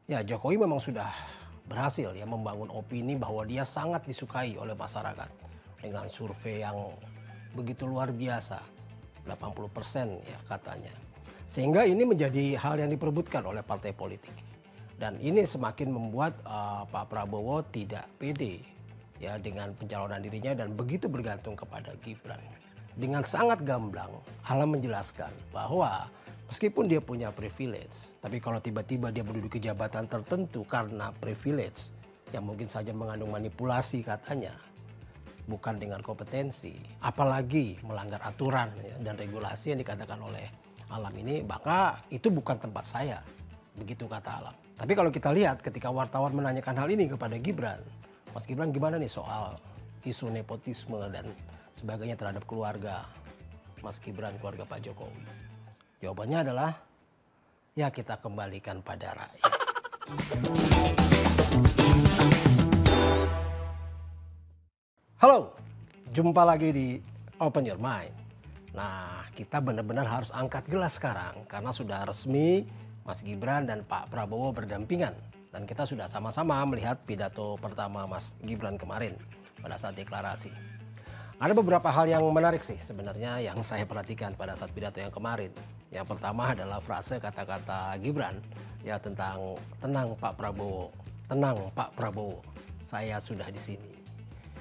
Ya, Jokowi memang sudah berhasil ya membangun opini bahwa dia sangat disukai oleh masyarakat dengan survei yang begitu luar biasa, 80% ya katanya. Sehingga ini menjadi hal yang diperebutkan oleh partai politik. Dan ini semakin membuat Pak Prabowo tidak pede ya dengan pencalonan dirinya dan begitu bergantung kepada Gibran. Dengan sangat gamblang, Alam menjelaskan bahwa meskipun dia punya privilege, tapi kalau tiba-tiba dia menduduki jabatan tertentu karena privilege, yang mungkin saja mengandung manipulasi katanya, bukan dengan kompetensi, apalagi melanggar aturan ya, dan regulasi yang dikatakan oleh Alam ini, maka itu bukan tempat saya, begitu kata Alam. Tapi kalau kita lihat ketika wartawan menanyakan hal ini kepada Gibran, Mas Gibran gimana nih soal isu nepotisme dan sebagainya terhadap keluarga Mas Gibran, keluarga Pak Jokowi? Jawabannya adalah, ya kita kembalikan pada rakyat. Halo, jumpa lagi di Open Your Mind. Nah, kita benar-benar harus angkat gelas sekarang karena sudah resmi Mas Gibran dan Pak Prabowo berdampingan. Dan kita sudah sama-sama melihat pidato pertama Mas Gibran kemarin pada saat deklarasi. Ada beberapa hal yang menarik sih sebenarnya yang saya perhatikan pada saat pidato yang kemarin. Yang pertama adalah frase kata-kata Gibran ya tentang tenang Pak Prabowo, tenang Pak Prabowo, saya sudah di sini.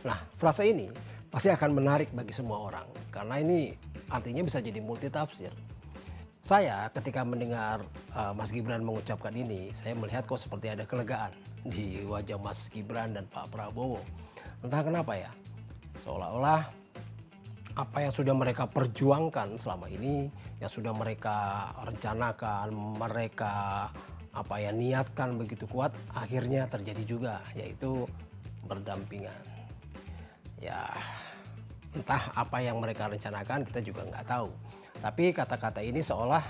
Nah, frase ini pasti akan menarik bagi semua orang karena ini artinya bisa jadi multitafsir. Saya ketika mendengar Mas Gibran mengucapkan ini, saya melihat kok seperti ada kelegaan di wajah Mas Gibran dan Pak Prabowo. Entah kenapa ya. Seolah-olah apa yang sudah mereka perjuangkan selama ini, yang sudah mereka rencanakan, mereka niatkan begitu kuat, akhirnya terjadi juga, yaitu berdampingan. Ya, entah apa yang mereka rencanakan, kita juga nggak tahu. Tapi kata-kata ini seolah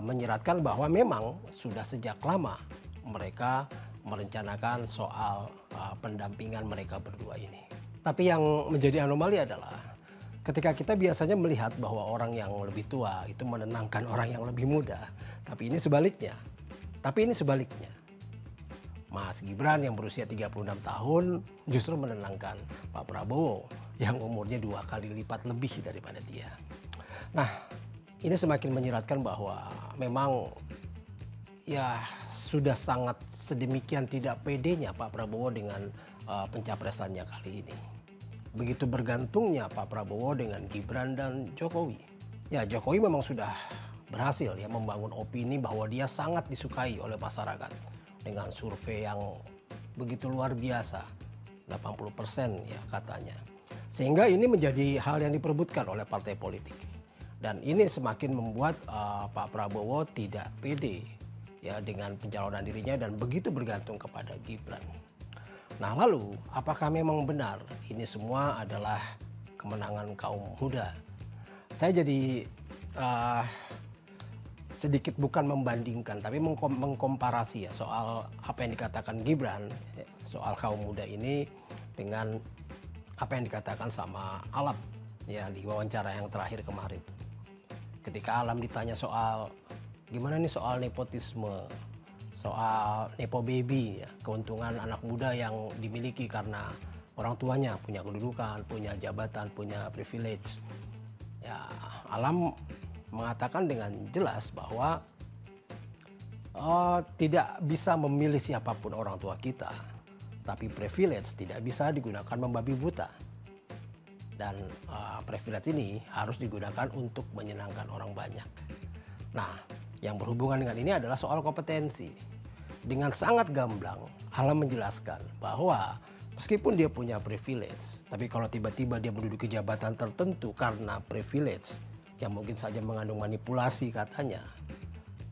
menyiratkan bahwa memang sudah sejak lama mereka merencanakan soal pendampingan mereka berdua ini. Tapi yang menjadi anomali adalah ketika kita biasanya melihat bahwa orang yang lebih tua itu menenangkan orang yang lebih muda. Tapi ini sebaliknya. Mas Gibran yang berusia 36 tahun justru menenangkan Pak Prabowo yang umurnya 2 kali lipat lebih daripada dia. Nah, ini semakin menyiratkan bahwa memang ya sudah sangat sedemikian tidak pedenya Pak Prabowo dengan pencapresannya kali ini. Begitu bergantungnya Pak Prabowo dengan Gibran dan Jokowi. Ya, Jokowi memang sudah berhasil ya membangun opini bahwa dia sangat disukai oleh masyarakat dengan survei yang begitu luar biasa, 80% ya katanya. Sehingga ini menjadi hal yang diperebutkan oleh partai politik. Dan ini semakin membuat Pak Prabowo tidak pede ya dengan pencalonan dirinya dan begitu bergantung kepada Gibran. Nah, lalu apakah memang benar ini semua adalah kemenangan kaum muda? Saya jadi sedikit bukan membandingkan tapi mengkomparasi ya soal apa yang dikatakan Gibran soal kaum muda ini dengan apa yang dikatakan sama Alam ya di wawancara yang terakhir kemarin. Ketika Alam ditanya soal gimana nih soal nepotisme, soal nepo baby ya, keuntungan anak muda yang dimiliki karena orang tuanya punya kedudukan, punya jabatan, punya privilege. Ya, Alam mengatakan dengan jelas bahwa tidak bisa memilih siapapun orang tua kita, tapi privilege tidak bisa digunakan membabi buta. Dan privilege ini harus digunakan untuk menyenangkan orang banyak. Nah, yang berhubungan dengan ini adalah soal kompetensi. Dengan sangat gamblang, Alam menjelaskan bahwa meskipun dia punya privilege, tapi kalau tiba-tiba dia menduduki jabatan tertentu karena privilege, yang mungkin saja mengandung manipulasi katanya,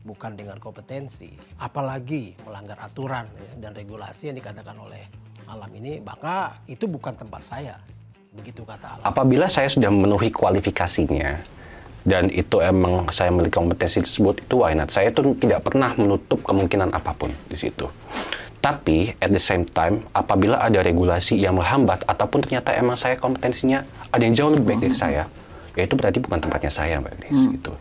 bukan dengan kompetensi, apalagi melanggar aturan ya, dan regulasi yang dikatakan oleh Alam ini, maka itu bukan tempat saya, begitu kata Alam. Apabila saya sudah memenuhi kualifikasinya, dan itu emang saya memiliki kompetensi tersebut, itu why not? Saya tuh tidak pernah menutup kemungkinan apapun di situ. Tapi at the same time, apabila ada regulasi yang menghambat ataupun ternyata emang saya kompetensinya ada yang jauh lebih baik dari saya, ya itu berarti bukan tempatnya saya, Mbak Nis. Gitu.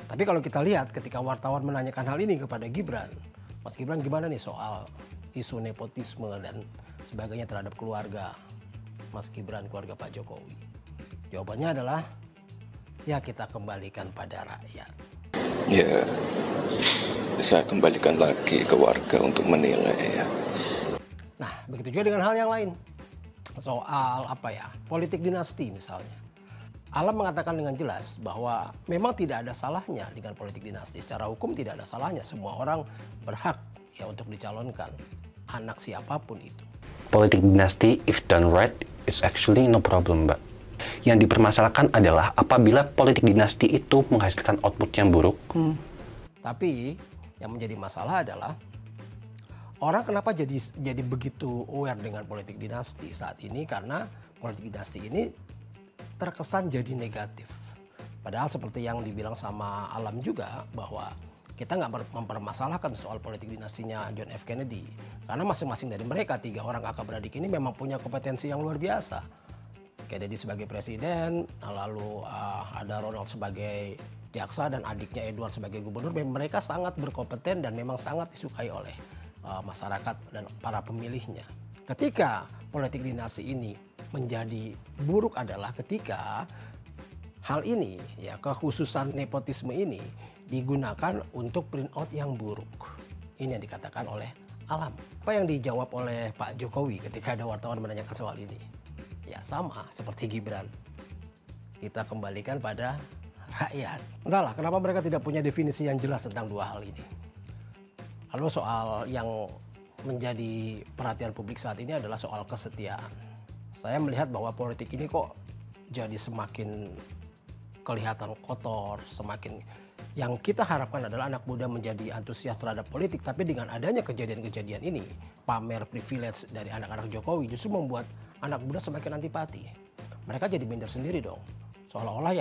Tapi kalau kita lihat ketika wartawan menanyakan hal ini kepada Gibran, Mas Gibran gimana nih soal isu nepotisme dan sebagainya terhadap keluarga Mas Gibran, keluarga Pak Jokowi? Jawabannya adalah, ya kita kembalikan pada rakyat. Ya, saya kembalikan lagi ke warga untuk menilai ya. Nah, begitu juga dengan hal yang lain. Soal politik dinasti misalnya. Alam mengatakan dengan jelas bahwa memang tidak ada salahnya dengan politik dinasti. Secara hukum tidak ada salahnya. Semua orang berhak ya untuk dicalonkan, anak siapapun itu. Politik dinasti, if done right, it's actually no problem, Mbak. Yang dipermasalahkan adalah apabila politik dinasti itu menghasilkan output yang buruk. Tapi yang menjadi masalah adalah orang kenapa jadi begitu aware dengan politik dinasti saat ini, karena politik dinasti ini terkesan jadi negatif. Padahal seperti yang dibilang sama Alam juga, bahwa kita nggak mempermasalahkan soal politik dinastinya John F. Kennedy. Karena masing-masing dari mereka, 3 orang kakak beradik ini memang punya kompetensi yang luar biasa. Kennedy sebagai presiden, lalu ada Ronald sebagai jaksa dan adiknya Edward sebagai gubernur. Mereka sangat berkompeten dan memang sangat disukai oleh masyarakat dan para pemilihnya. Ketika politik dinasti ini menjadi buruk adalah ketika hal ini, ya kekhususan nepotisme ini digunakan untuk print out yang buruk. Ini yang dikatakan oleh Alam. Apa yang dijawab oleh Pak Jokowi ketika ada wartawan menanyakan soal ini? Ya sama seperti Gibran. Kita kembalikan pada rakyat. Entahlah kenapa mereka tidak punya definisi yang jelas tentang dua hal ini. Lalu soal yang menjadi perhatian publik saat ini adalah soal kesetiaan. Saya melihat bahwa politik ini kok jadi semakin kelihatan kotor, semakin yang kita harapkan adalah anak muda menjadi antusias terhadap politik. Tapi dengan adanya kejadian-kejadian ini, pamer privilege dari anak-anak Jokowi justru membuat anak muda semakin antipati. Mereka jadi minder sendiri dong. Seolah-olah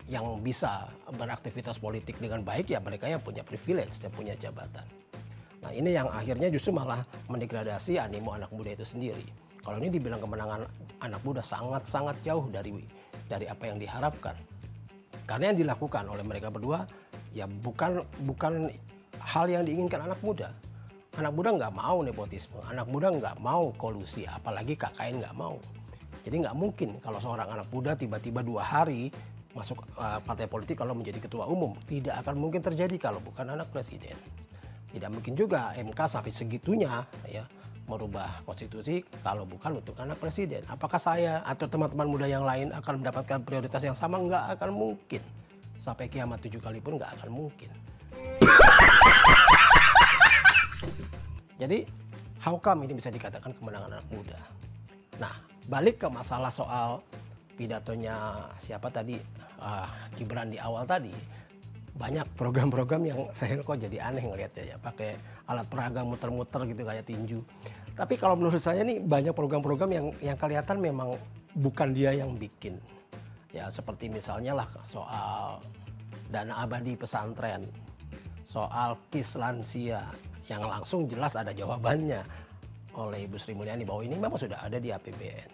yang bisa beraktivitas politik dengan baik ya mereka yang punya privilege, yang punya jabatan. Nah ini yang akhirnya justru malah mendegradasi animo anak muda itu sendiri. Kalau ini dibilang kemenangan anak muda sangat-sangat jauh dari apa yang diharapkan. Karena yang dilakukan oleh mereka berdua ya bukan hal yang diinginkan anak muda. Anak muda nggak mau nepotisme, anak muda nggak mau kolusi, apalagi KKN nggak mau. Jadi nggak mungkin kalau seorang anak muda tiba-tiba 2 hari masuk partai politik kalau menjadi ketua umum. Tidak akan mungkin terjadi kalau bukan anak presiden. Tidak mungkin juga MK sampai segitunya ya merubah konstitusi kalau bukan untuk anak presiden. Apakah saya atau teman-teman muda yang lain akan mendapatkan prioritas yang sama? Nggak akan mungkin. Sampai kiamat 7 kali pun nggak akan mungkin. Jadi, how come ini bisa dikatakan kemenangan anak muda? Nah, balik ke masalah soal pidatonya siapa tadi, Gibran di awal tadi. Banyak program-program yang saya kok jadi aneh ngelihatnya ya, pakai alat peraga muter-muter gitu kayak tinju. Tapi kalau menurut saya nih banyak program-program yang kelihatan memang bukan dia yang bikin. Ya seperti misalnya lah soal dana abadi pesantren, soal KIS lansia yang langsung jelas ada jawabannya oleh Ibu Sri Mulyani bahwa ini memang sudah ada di APBN.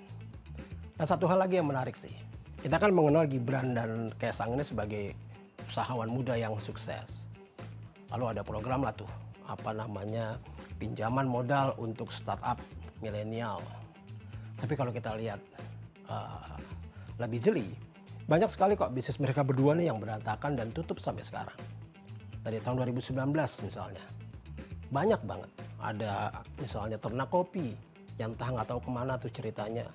Dan satu hal lagi yang menarik sih, kita kan mengenal Gibran dan Kaisang ini sebagai usahawan muda yang sukses. Lalu ada program lah tuh, pinjaman modal untuk startup milenial. Tapi kalau kita lihat lebih jeli, banyak sekali kok bisnis mereka berdua nih yang berantakan dan tutup sampai sekarang. Dari tahun 2019 misalnya, banyak banget. Ada misalnya ternak kopi, yang entah nggak tahu kemana tuh ceritanya.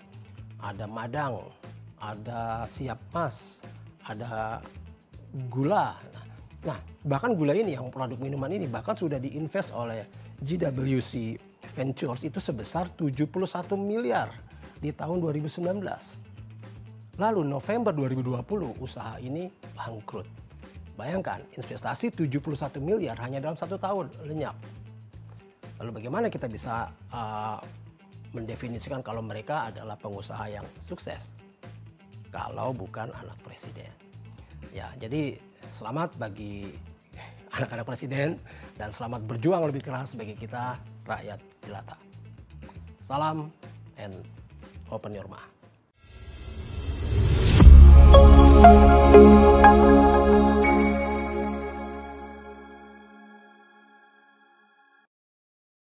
Ada Madang, ada Siap Mas, ada gula. Nah, bahkan gula ini yang produk minuman ini bahkan sudah diinvest oleh GWC Ventures itu sebesar 71 miliar di tahun 2019. Lalu November 2020 usaha ini bangkrut. Bayangkan investasi 71 miliar hanya dalam 1 tahun lenyap. Lalu bagaimana kita bisa mendefinisikan kalau mereka adalah pengusaha yang sukses? Kalau bukan anak presiden. Ya, jadi selamat bagi anak-anak presiden dan selamat berjuang lebih keras bagi kita rakyat jelata. Salam and open your mind.